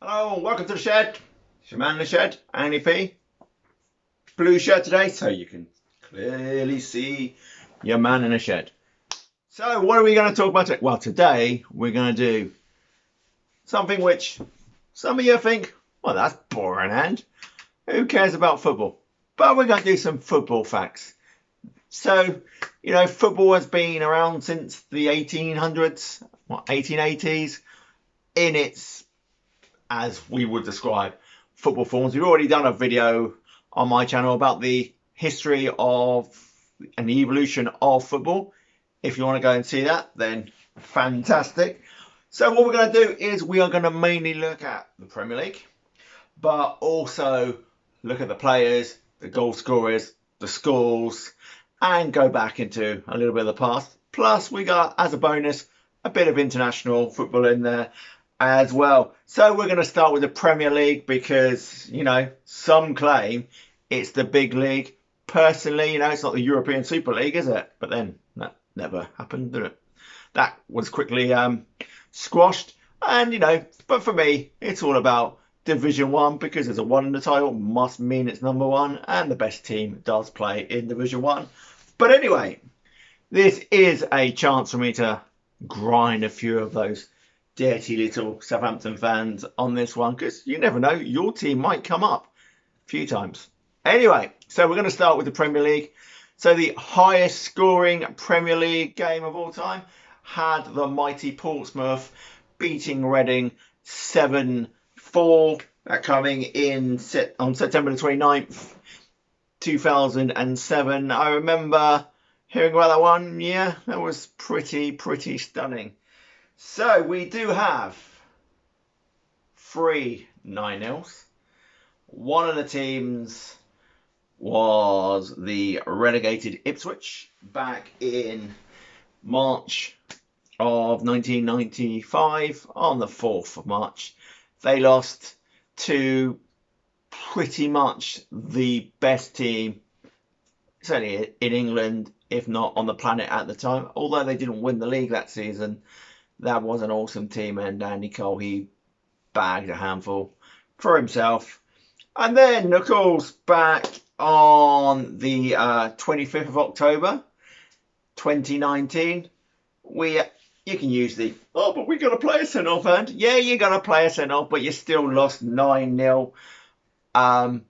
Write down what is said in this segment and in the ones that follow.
Hello, welcome to the shed. It's your man in the shed, Andy P. Blue shirt today, so you can clearly see your man in the shed. So, what are we going to talk about today? Well, today we're going to do something which some of you think, well, that's boring, and who cares about football? But we're going to do some football facts. So, football has been around since the 1800s, 1880s, in its, as we would describe, football forms. We've already done a video on my channel about the history of and the evolution of football. If you want to go and see that, then fantastic. So what we're going to do is we are going to mainly look at the Premier League, but also look at the players, the goal scorers, the scores, and go back into a little bit of the past. Plus, we got, as a bonus, a bit of international football in there as well. So we're going to start with the Premier League because, some claim it's the big league. Personally, it's not the European Super League, is it? But then that never happened, did it? That was quickly squashed. And, but for me, it's all about Division 1 because there's a 1 in the title, must mean it's number 1, and the best team does play in Division 1. But anyway, this is a chance for me to grind a few of those dirty little Southampton fans on this one because you never know, your team might come up a few times. Anyway, so we're going to start with the Premier League. So the highest scoring Premier League game of all time had the mighty Portsmouth beating Reading 7-4. That coming in on September the 29th, 2007. I remember hearing about that one. Yeah, that was pretty stunning. So we do have 3 9-0s. One of the teams was the relegated Ipswich back in March of 1995 on the 4th of March. They lost to pretty much the best team, certainly in England, if not on the planet at the time. Although they didn't win the league that season, that was an awesome team, and Andy Cole, he bagged a handful for himself. And then, of course, back on the 25th of October, 2019, you can use the, but we got to play a send-off, and yeah, you got to play a send-off, but you still lost 9-0 at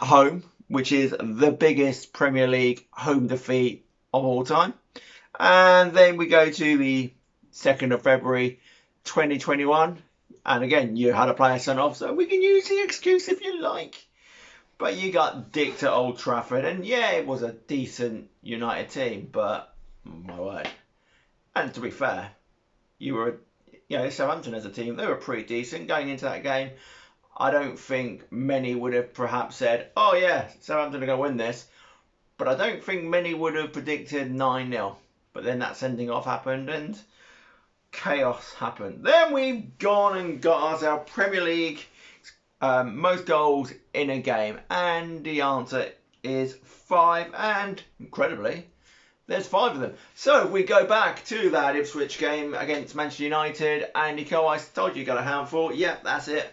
home, which is the biggest Premier League home defeat of all time. And then we go to the 2nd of February 2021, and again you had a player sent off, so we can use the excuse if you like, but you got dicked at Old Trafford, and yeah, it was a decent United team, but my word. And to be fair, you were, Southampton as a team, they were pretty decent going into that game. I don't think many would have perhaps said, oh yeah, Southampton are going to win this, but I don't think many would have predicted 9-0. But then that sending off happened and chaos happened. Then we've gone and got our Premier League most goals in a game, and the answer is 5, and incredibly, there's 5 of them. So we go back to that Ipswich game against Manchester United. Andy Cole, I told you got a handful. Yep, that's it.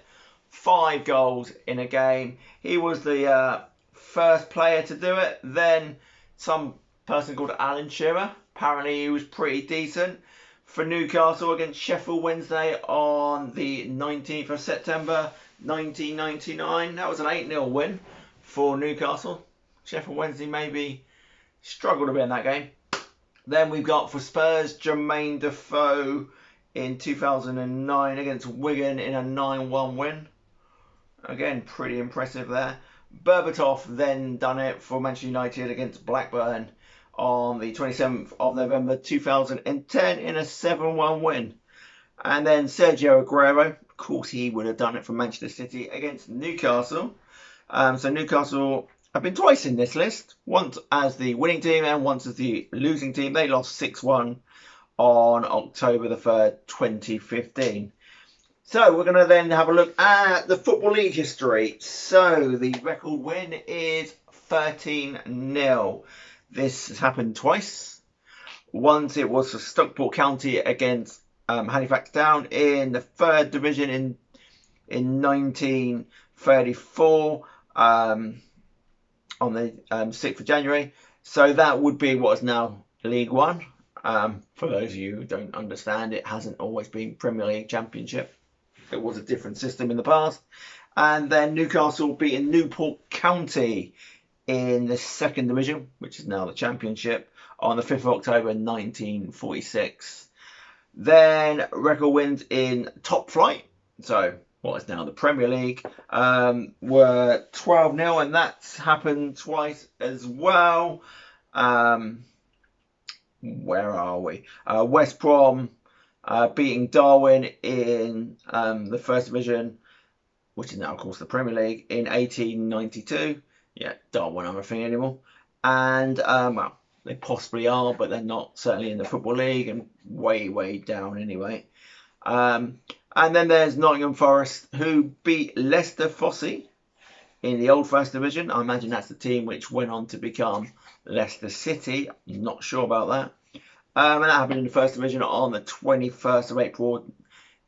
5 goals in a game. He was the first player to do it. Then some person called Alan Shearer. Apparently he was pretty decent. For Newcastle against Sheffield Wednesday on the 19th of September 1999. That was an 8-0 win for Newcastle. Sheffield Wednesday maybe struggled a bit in that game. Then we've got for Spurs, Jermaine Defoe in 2009 against Wigan in a 9-1 win. Again, pretty impressive there. Berbatov then done it for Manchester United against Blackburn on the 27th of November 2010 in a 7-1 win. And then Sergio Aguero, of course he would have done it for Manchester City against Newcastle. So Newcastle have been twice in this list, once as the winning team and once as the losing team. They lost 6-1 on October the 3rd, 2015. So we're going to then have a look at the Football League history. So the record win is 13-0. This has happened twice. Once it was for Stockport County against Halifax Town in the 3rd Division in in 1934 on the 6th of January. So that would be what is now League One. For those of you who don't understand, it hasn't always been Premier League Championship. It was a different system in the past. And then Newcastle beating Newport County in the second division, which is now the Championship, on the 5th of October 1946. Then record wins in top flight, so what is now the Premier League, were 12-0, and that's happened twice as well. Where are we? West Brom beating Darwin in the first division, which is now, of course, the Premier League, in 1892. Yeah, Darwin aren't a thing anymore. And, well, they possibly are, but they're not certainly in the Football League, and way, way down anyway. And then there's Nottingham Forest, who beat Leicester Fosse in the old First Division. I imagine that's the team which went on to become Leicester City. I'm not sure about that. And that happened in the First Division on the 21st of April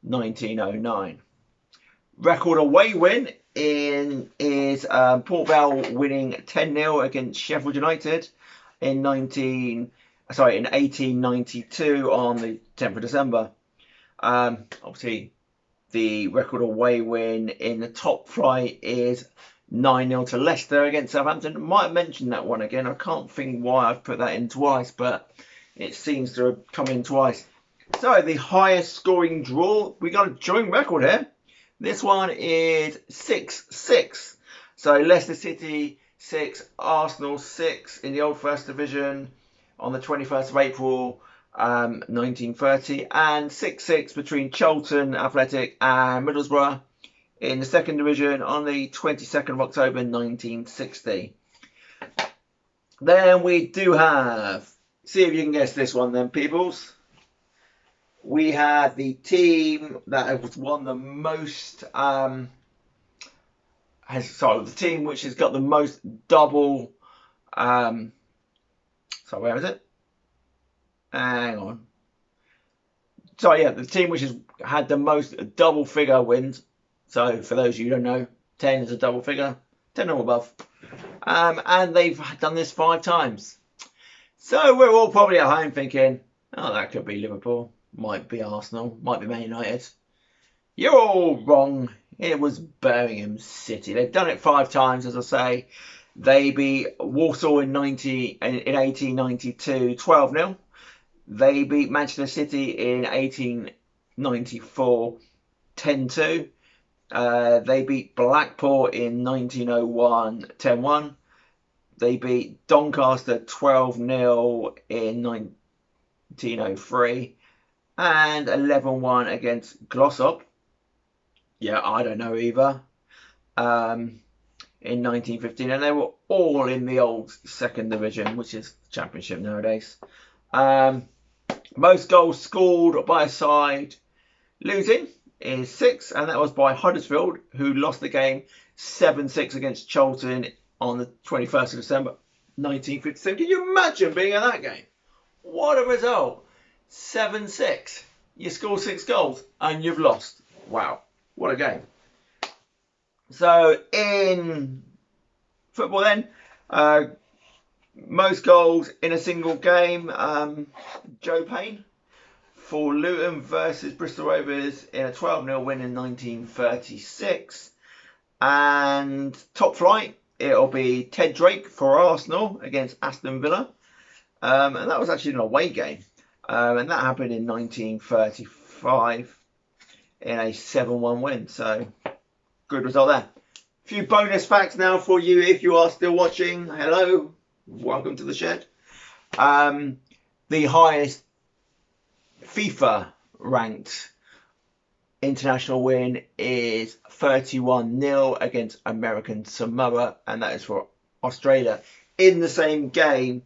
1909. Record away win is Port Vale winning 10-0 against Sheffield United in 1892 on the 10th of December. Obviously, the record away win in the top flight is 9-0 to Leicester against Southampton. I might have mentioned that one again. I can't think why I've put that in twice, but it seems to have come in twice. So the highest scoring draw, we got a joint record here. This one is 6-6. So Leicester City 6, Arsenal 6 in the old First Division on the 21st of April 1930, and 6-6 between Charlton Athletic and Middlesbrough in the second division on the 22nd of October 1960. Then we do have, see if you can guess this one then, peoples. We have the team that has won the most, the team which has got the most double, where is it? Hang on. So yeah, the team which has had the most double figure wins. So for those of you who don't know, 10 is a double figure, 10 or above. And they've done this 5 times. So we're all probably at home thinking, oh, that could be Liverpool, might be Arsenal, might be Man United. You're all wrong. It was Birmingham City. They've done it 5 times, as I say. They beat Walsall in 1892, 12-0. They beat Manchester City in 1894, 10-2. They beat Blackpool in 1901, 10-1. They beat Doncaster 12-0 in 1903. And 11-1 against Glossop. Yeah, I don't know either. In 1915. And they were all in the old second division, which is the Championship nowadays. Most goals scored by a side losing is 6, and that was by Huddersfield, who lost the game 7-6 against Charlton on the 21st of December 1957. Can you imagine being in that game? What a result. 7-6. You score 6 goals and you've lost. Wow, what a game. So in football then, most goals in a single game, Joe Payne for Luton versus Bristol Rovers in a 12-0 win in 1936. And top flight, it'll be Ted Drake for Arsenal against Aston Villa. And that was actually an away game. And that happened in 1935 in a 7-1 win. So good result there. A few bonus facts now for you if you are still watching. Hello, welcome to the shed. The highest FIFA ranked international win is 31-0 against American Samoa, and that is for Australia. In the same game,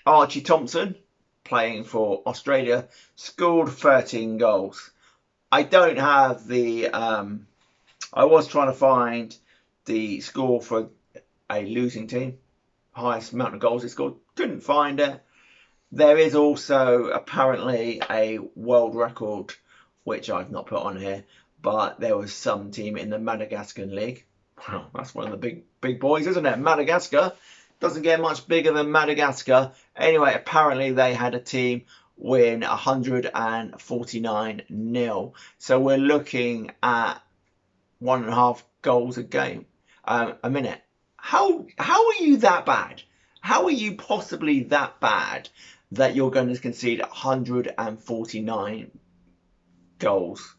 Archie Thompson, playing for Australia, scored 13 goals. I don't have the... I was trying to find the score for a losing team, highest amount of goals they scored. Couldn't find it. There is also apparently a world record, which I've not put on here, but there was some team in the Madagascar League. Well, that's one of the big boys, isn't it? Madagascar doesn't get much bigger than Madagascar. Anyway, apparently they had a team win 149-0. So we're looking at 1.5 goals a game, a minute. How are you that bad? How are you possibly that bad that you're going to concede 149 goals?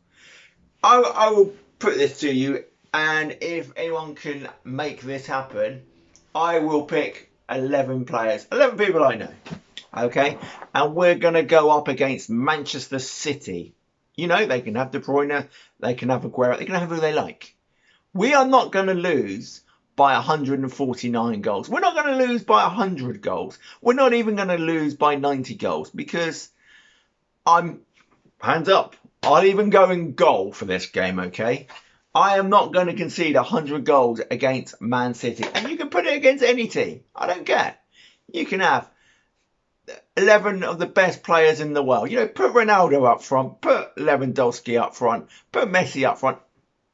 I will put this to you, and if anyone can make this happen, I will pick 11 players, 11 people I know, okay? And we're going to go up against Manchester City. You know, they can have De Bruyne, they can have Aguero, they can have who they like. We are not going to lose by 149 goals. We're not going to lose by 100 goals. We're not even going to lose by 90 goals, because hands up, I'll even go in goal for this game, okay? I am not going to concede 100 goals against Man City. And you can put it against any team. I don't care. You can have 11 of the best players in the world. You know, put Ronaldo up front, put Lewandowski up front, put Messi up front.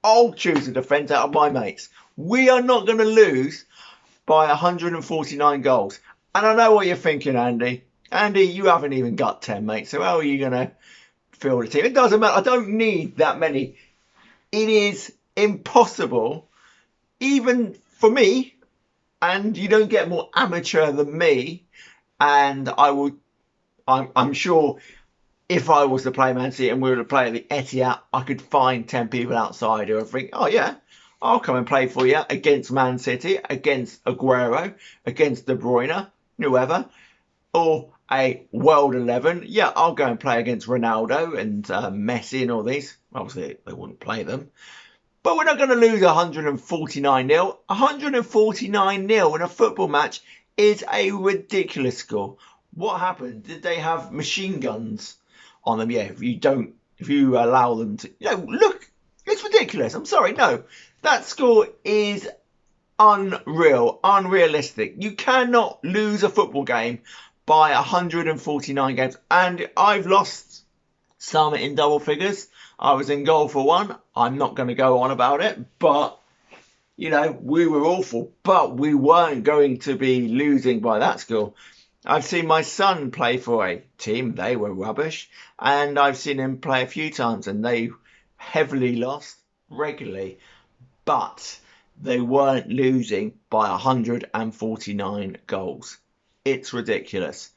I'll choose a defence out of my mates. We are not going to lose by 149 goals. And I know what you're thinking, Andy. Andy, you haven't even got 10 mates, so how are you going to field a team? It doesn't matter. I don't need that many. It is impossible, even for me, and you don't get more amateur than me. And I'm sure if I was to play Man City and we were to play at the Etihad, I could find 10 people outside who would think, oh yeah, I'll come and play for you against Man City, against Aguero, against De Bruyne, whoever, or a World 11. Yeah, I'll go and play against Ronaldo and Messi and all these. Obviously, they wouldn't play them. But we're not going to lose 149-0. 149-0 in a football match is a ridiculous score. What happened? Did they have machine guns on them? Yeah, if you allow them to, look, it's ridiculous. I'm sorry, no. That score is unreal, unrealistic. You cannot lose a football game by 149 games. And I've lost some in double figures. I was in goal for one. I'm not going to go on about it, but we were awful, but we weren't going to be losing by that score. I've seen my son play for a team. They were rubbish. And I've seen him play a few times and they heavily lost regularly. But they weren't losing by 149 goals. It's ridiculous.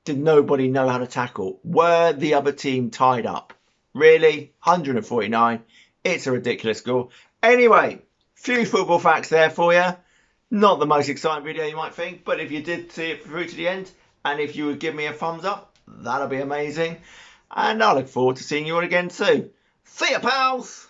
Did nobody know how to tackle? Were the other team tied up? Really? 149? It's a ridiculous score. Anyway, few football facts there for you. Not the most exciting video you might think, but if you did see it through to the end, and if you would give me a thumbs up, that'll be amazing. And I look forward to seeing you all again soon. See ya, pals!